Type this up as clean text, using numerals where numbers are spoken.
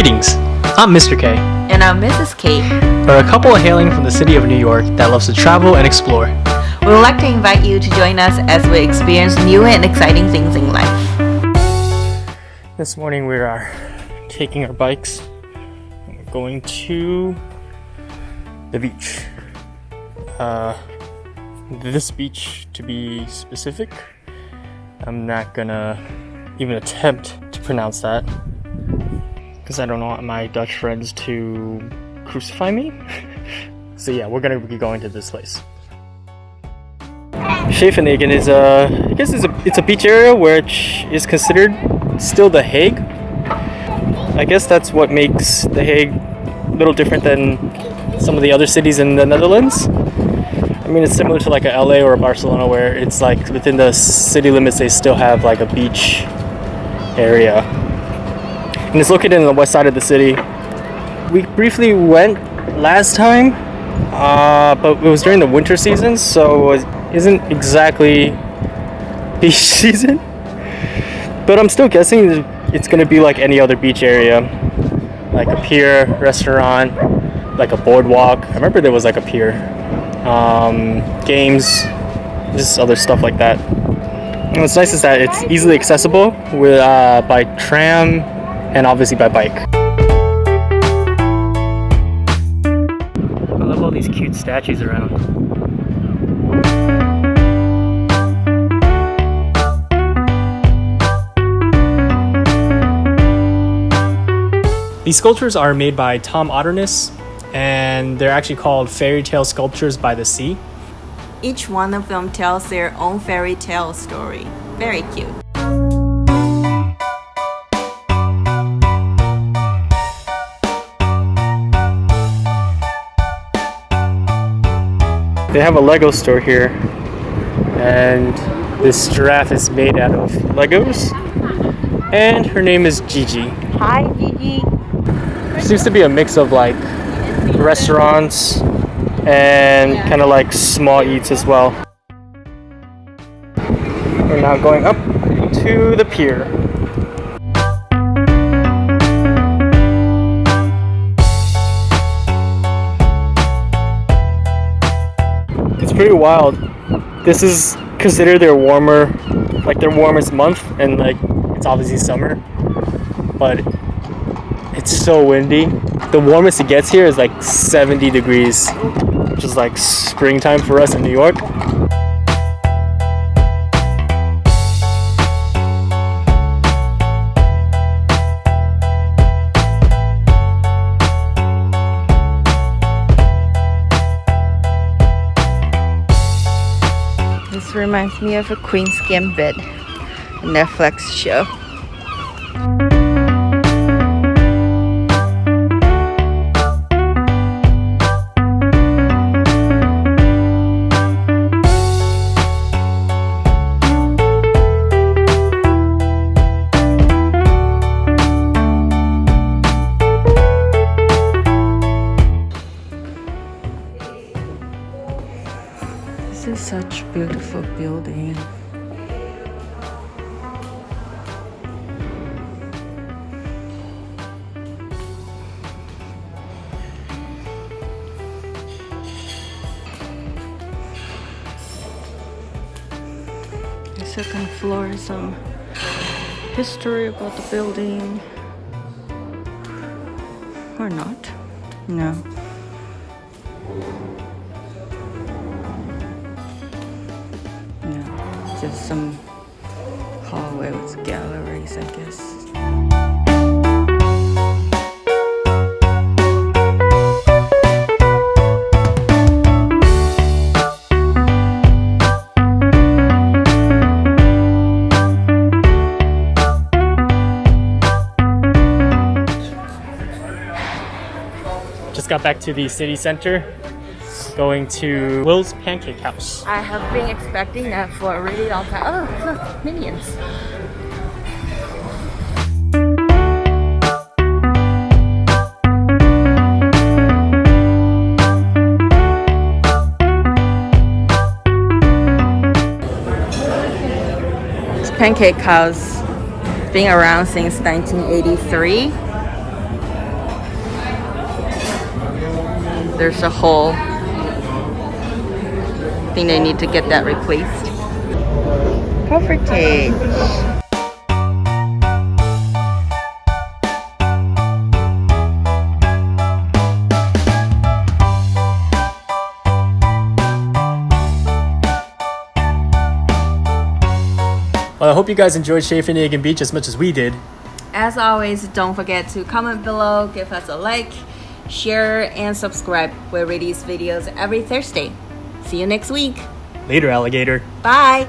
Greetings! I'm Mr. K. And I'm Mrs. Kate. We're a couple hailing from the city of New York that loves to travel and explore. We would like to invite you to join us as we experience new and exciting things in life. This morning we are taking our bikes and we're going to the beach. This beach, to be specific. I'm not gonna even attempt to pronounce that because I don't want my Dutch friends to crucify me. So yeah, we're gonna be going to this place. Scheveningen is I guess it's a beach area which is considered still The Hague. I guess that's what makes The Hague a little different than some of the other cities in the Netherlands. I mean, it's similar to like a LA or a Barcelona where it's like within the city limits they still have like a beach area. And it's located in the west side of the city. We briefly went last time, but it was during the winter season, so it isn't exactly beach season. But I'm still guessing it's gonna be like any other beach area, like a pier, restaurant, like a boardwalk. I remember there was like a pier, games, just other stuff like that. And what's nice is that it's easily accessible with by tram and obviously by bike. I love all these cute statues around. These sculptures are made by Tom Otterness, and they're actually called Fairytale Sculptures by the Sea. Each one of them tells their own fairy tale story. Very cute. They have a Lego store here, and this giraffe is made out of Legos, and her name is Gigi. Hi, Gigi. Seems to be a mix of like restaurants and kind of like small eats as well. We're now going up to the pier. It's pretty wild. This is considered their warmest month, and like it's obviously summer, but it's so windy. The warmest it gets here is like 70 degrees, which is like springtime for us in New York. This reminds me of a Queen's Gambit Netflix show. This is such a beautiful building. The second floor is some history about the building. Or not. No. Just some hallway with galleries, I guess. Just got back to the city center, going to Will's Pancake House. I have been expecting that for a really long time. Oh, look, Minions. This pancake house been around since 1983. there's a hole. I think they need to get that replaced. Perfect. Well, I hope you guys enjoyed Scheveningen Beach as much as we did. As always, don't forget to comment below, give us a like, share, and subscribe. We release videos every Thursday. See you next week. Later, alligator. Bye.